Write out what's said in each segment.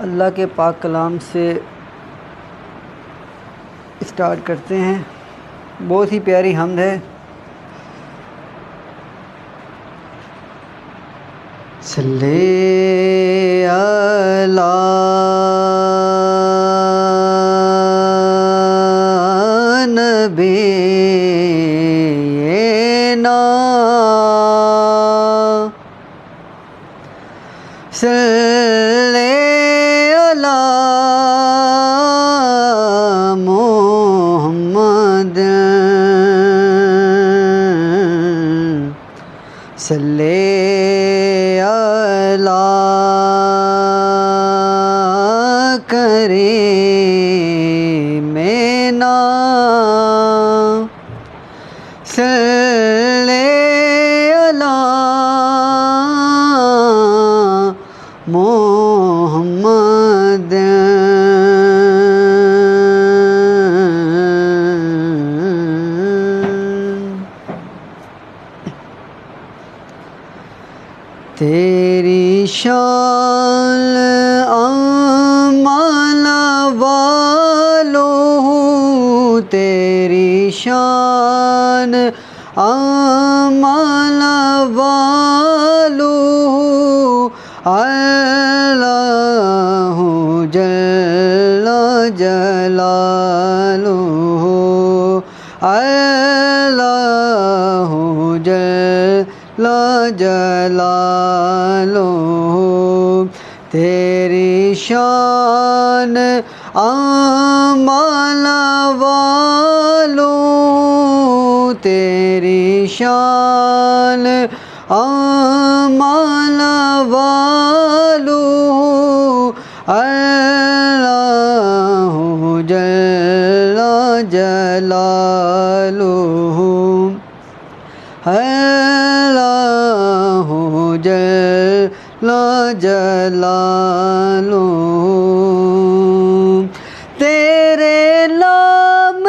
اللہ کے پاک کلام سے اسٹارٹ کرتے ہیں۔ بہت ہی پیاری حمد ہے۔ صلی علی نبینا صلی علی محمد صلی علی کریمنا صلی علی محمد تیری شان اعمال والوں، تیری شان اعمال والوں، اللہ جل جلالہ، اللہ جل جلالہ، تیری شان اعمال والوں، تیری شان اعمال والوں، اللہ جل جلالہ، اللہ جل جلالہ، تیرے نام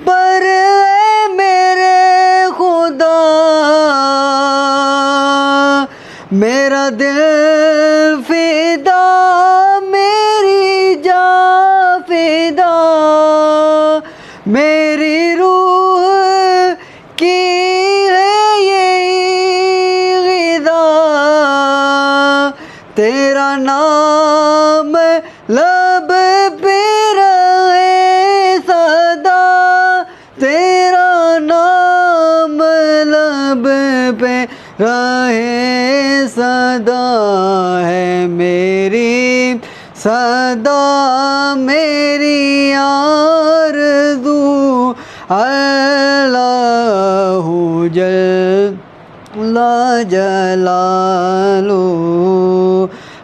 پر اے میرے خدا میرا دل فدا، میری جان فدا، میری روح کی ہے یہی غذا، تیرا نام لب پہ رہے سدا، تیرا نام لب پہ رہے سدا، ہے میری صدا میری آرزو، اللہ جل جلالہ،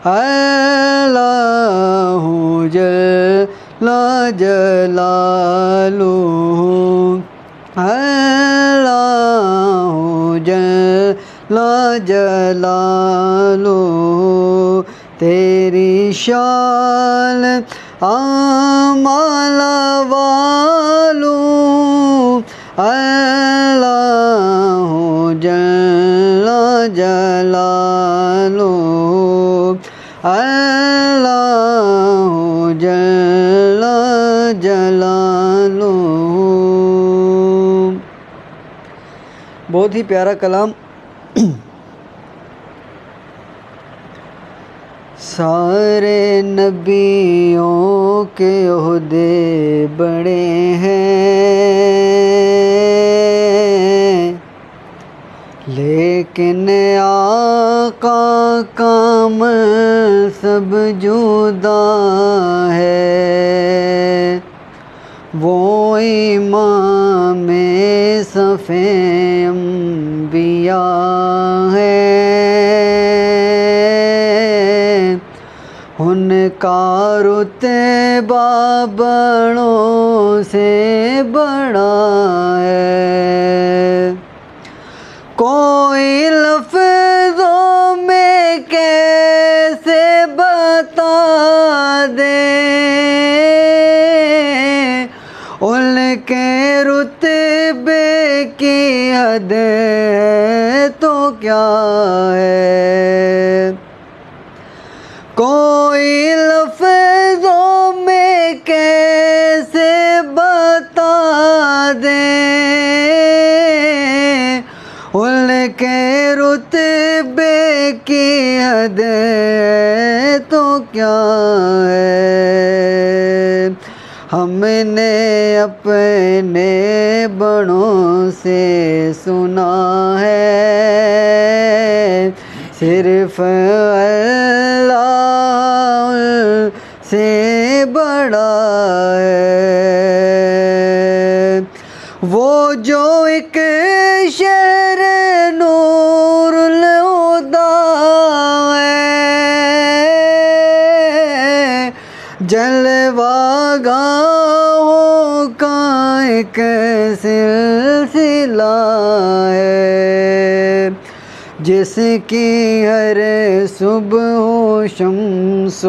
اللہ جل جلالہ، اللہ جل جلالہ، تیری شان اعمال والوں، اللہ جل جلالہ، اللہ جل جلالہ۔ بہت ہی پیارا کلام۔ سارے نبیوں کے عہدے بڑے ہیں، لیکن آقا کا منصب جدا ہے، وہ امام صف انبیاء ہے، ان کا رتبہ بڑوں سے بڑا ہے، کوئی لفظوں میں کیسے بتا دے ان کے رتبے کی حد تو کیا ہے، کوئی بے کی حد تو کیا ہے، ہم نے اپنے بڑوں سے سنا ہے، صرف اللہ سے بڑا ہے، وہ جو ایک شہر نور الہدیٰ ہے، جلوہ گاہوں کا ایک سلسلہ ہے، جس کی ہر صبح و شمس و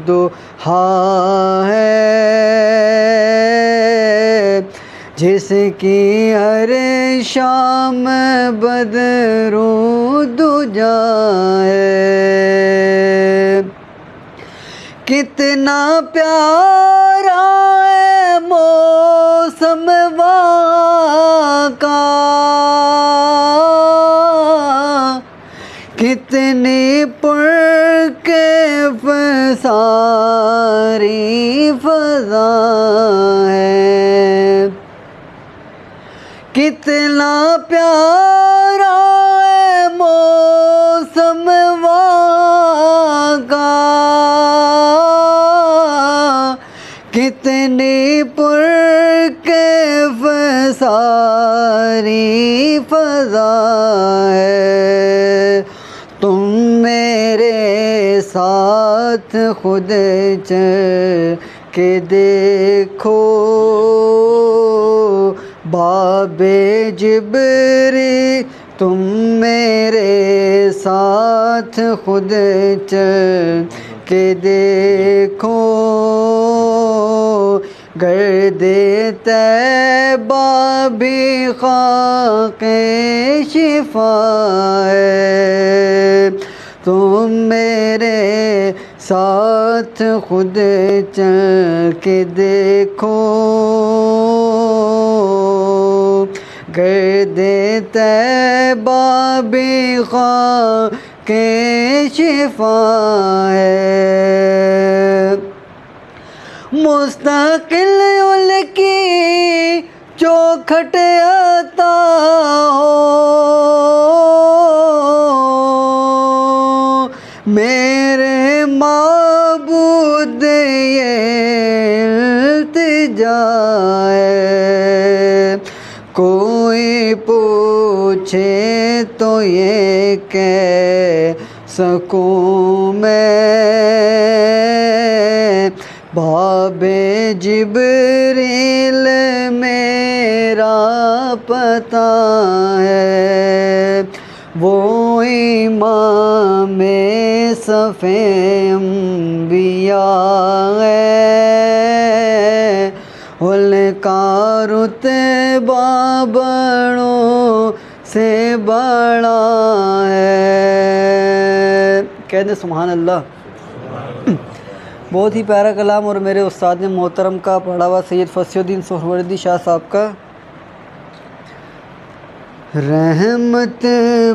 ضحیٰ ہے، جس کی ہر شام بدر و دجا ہے، کتنا پیارا ہے موسم واقع، کتنی پرکیف ساری فضا ہے، کتنا پیارا ہے موسم واقع، کتنی پرکیف ساری فضا ہے، تم میرے ساتھ خود چل کے دیکھو، باب جبریل تم میرے ساتھ خود چل کے دیکھو، گرد طیبہ بھی خاک شفا ہے، تم میرے ساتھ خود چل کے دیکھو، گرد طیبہ بھی خاک شفا ہے، مستقل ان کی چوکھٹ عطا ہو، میرے معبود یہ التجا ہے، کوئی پوچھے تو یہ کہہ سکوں میں، باب جبریل میرا پتہ ہے، وہ امام صف انبیاء ہے، ان کا رتبہ بڑوں سے بڑا ہے، کہہ دیں سبحان اللہ۔ بہت ہی پیارا کلام اور میرے استاد محترم کا پڑھا ہوا سید فصیح الدین سہروردی شاہ صاحب کا۔ رحمت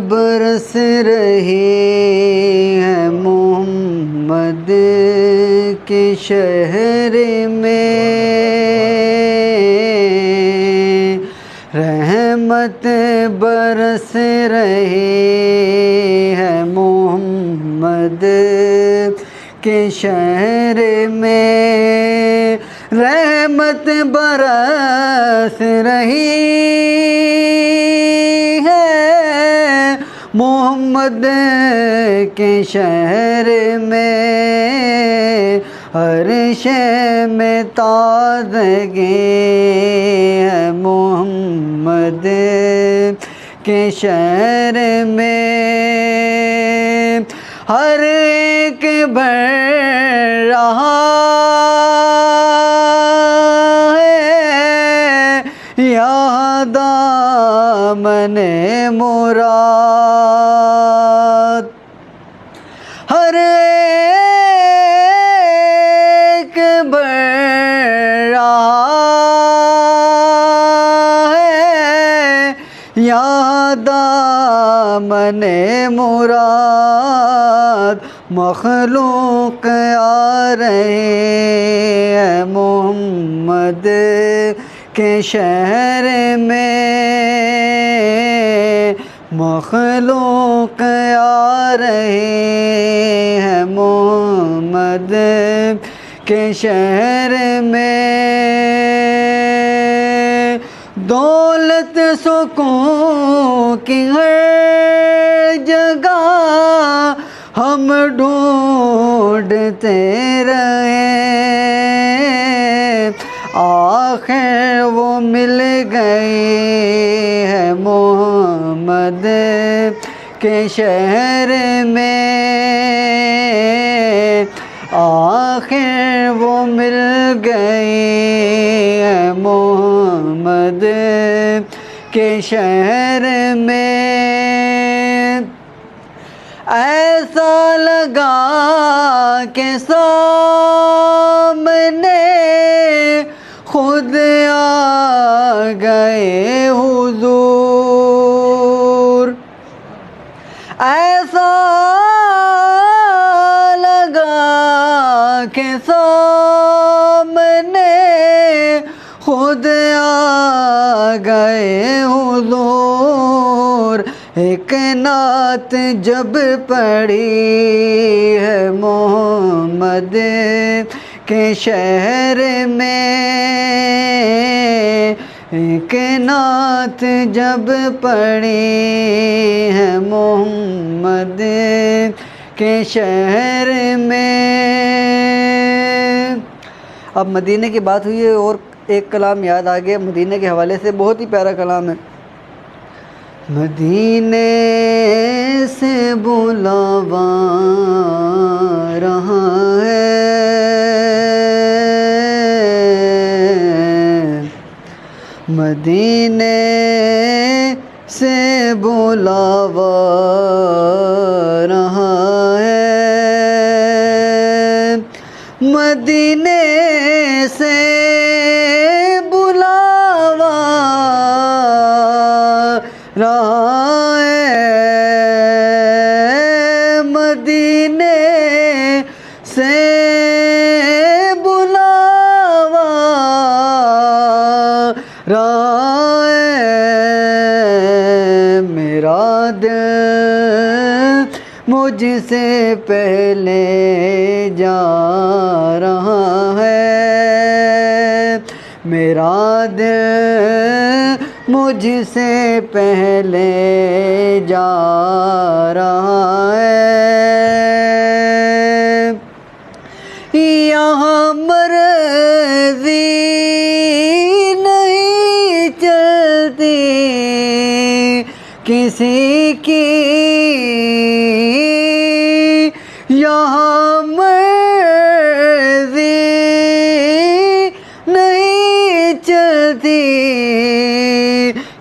برس رہی ہے محمد کے شہر میں، رحمت برس رہی ہے محمد کے شہر میں، رحمت برس رہی ہے محمد کے شہر میں، ہر شے میں تازگی ہے محمد کے شہر میں، ہر ایک بڑھ رہا ہے یا دامن مراد، ہر ایک بڑھ رہا ہے یا دامن جانے مراد مخلوق آ رہے ہیں محمد کے شہر میں، مخلوق آ رہے ہیں محمد کے شہر میں، دولت سکون کی ہر جگہ ہم ڈھونڈتے رہے، آخر وہ مل گئی ہے محمد کے شہر میں، آخر وہ مل گئی ہے محمد کے شہر میں، ایسا لگا کہ سامنے خود آ گئے حضور، ایسا لگا کہ سامنے خود آ گئے حضور، ایک نعت جب پڑھی ہے محمد کے شہر میں، ایک نعت جب پڑھی ہے محمد کے شہر میں۔ اب مدینہ کی بات ہوئی ہے اور ایک کلام یاد آ گیا مدینہ کے حوالے سے، بہت ہی پیارا کلام ہے۔ مدینے سے بلاوا رہا ہے، مدینے سے بلاوا رہا ہے، مدینے سے بلاوا رہا ہے، مدینے سے بلاوا رہا ہے، میرا دل مجھ سے پہلے جا رہا ہے، میرا دل مجھ سے پہلے جا رہا ہے، یہاں مرضی نہیں چلتی کسی کی، یہاں مرضی نہیں چلتی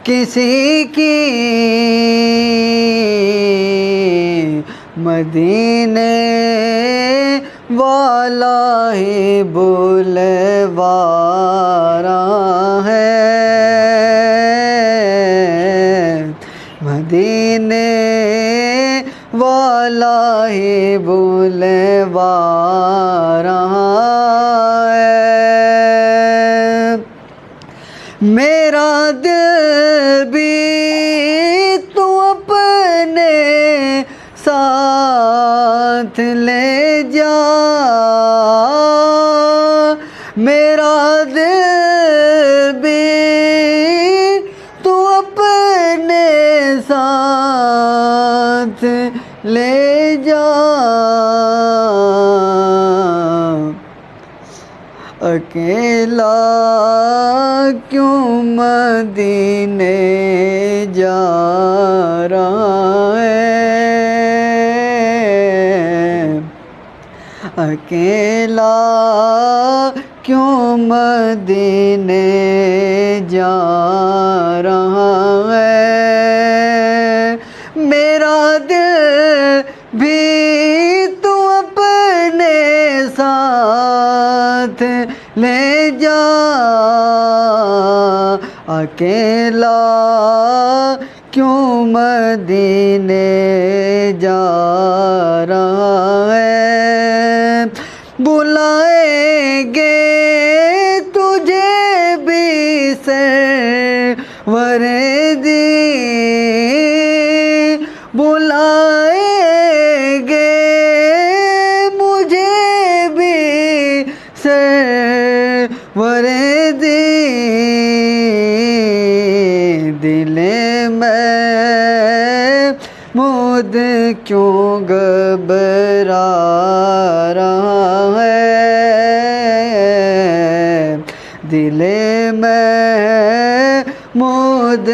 کسی کی، مدینے والا ہی بلوا رہا ہے، مدینے والا ہی بلوا رہا ہے، میرا دل بھی تو اپنے ساتھ لے جا، میرا دل بھی تو اپنے ساتھ لے جا، اکیلا کیوں مدینے جا رہا ہے، اکیلا کیوں مدینے جا رہا ہے، میرا دل بھی تو اپنے ساتھ لے جا، اکیلا کیوں مدینے جا رہا ہے، بلائیں گے تجھے بھی سرور دی، بلائیں گے مجھے بھی سرور دی، دل میں مود کیوں گھبرا رہا ہے، دل میں مود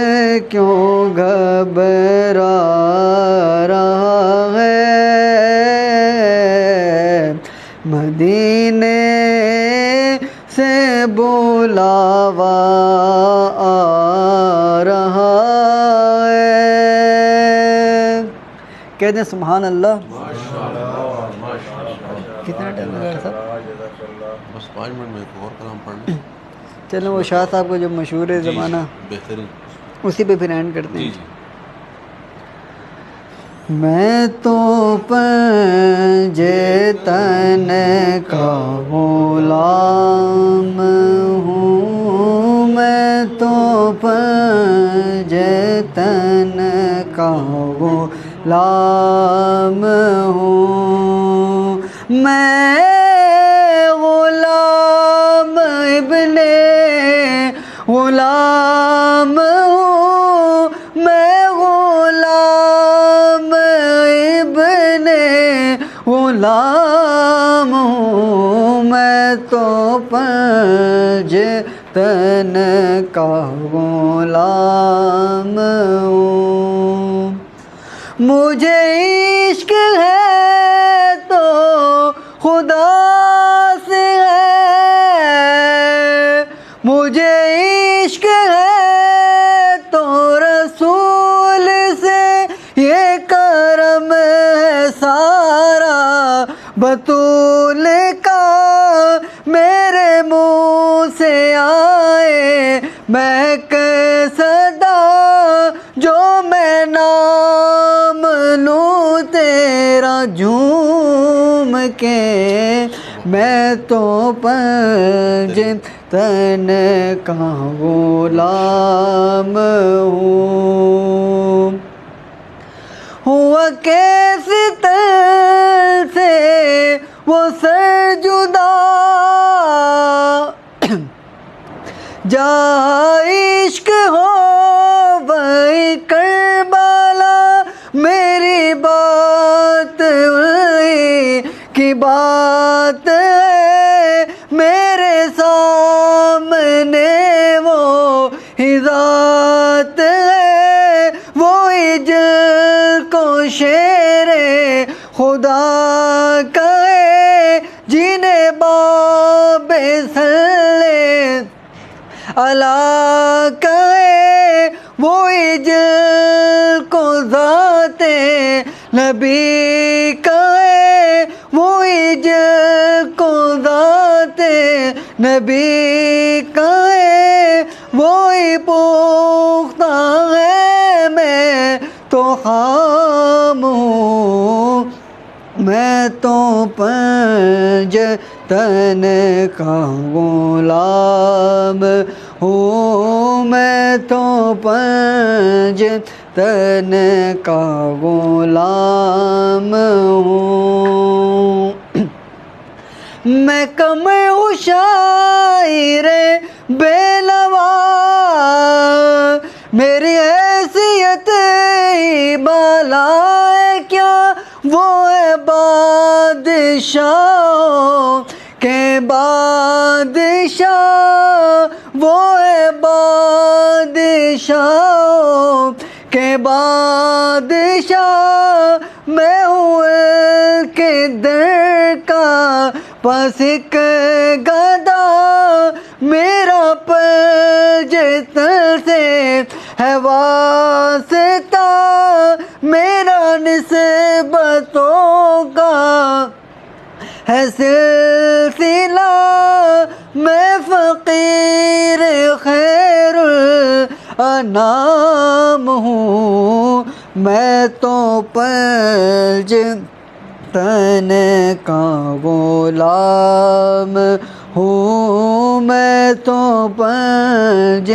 کیوں گھبرا رہا ہے، مدینے سے بلاوا آ رہا ہے۔ کہتے ہیں سبحان اللہ۔ کتنا ٹائم لگا تھا؟ بس 5 منٹ میں ایک اور کلام پڑھ لیں۔ چلو وہ شاہ صاحب کو جو مشہور ہے زمانہ بہترین، اسی پہ پھر اینڈ کرتے ہیں۔ جی میں تو پنجے تن کا غلام ہوں، میں تو پنجے تن کا غلام ہوں، میں غلام ابن غلام ہوں، میں غلام ابن غلام ہوں، میں تو پنج تن کا غلام ہوں، مجھے عشق ہے تو خدا سے ہے، مجھے عشق ہے تو رسول سے، یہ کرم ہے سارا بطول کا، میرے منہ سے آئے مہک صدا، جو میں نام لوں تیرا جھوم کے، میں تو پنج تن کا غلام ہوں، ہوا کیسی تن سے وہ سر جدا، جہاں عشق ہو وہی کربلا، میری بات وہی کی بات ہے، میرے سامنے وہ ہی ذات ہے، وہی جل کو شیر خدا کہے، جنہیں باب صلی اللہ کہے، وہی جل کو ذات نبی کہے، وہی جل کو ذات نبی کہے، وہی پختہ ہے میں تو خام ہوں، میں تو پنج تن کا غلام ہوں، میں تو پنج تن کا غلام ہوں، میں کمر ہوں شاعر بے نوا، میری حیثیت ہی بالا ہے کیا، وہ ہے بادشاہ کے بادشاہ، وہ ہے بادشاہ کے بادشاہ، میں ہوں ان کے در کا پس ایک گدا، میرا پنج تن سے ہے واسطہ، میرا نسبتوں کا ہے سلسلہ، میں فقیر خیر نام ہوں، میں تو پنج تن کا غلام ہوں، میں تو پنج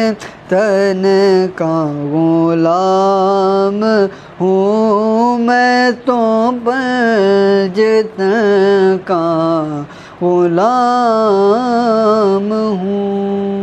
تن کا غلام ہوں، میں تو پنج تن کا غلام ہوں۔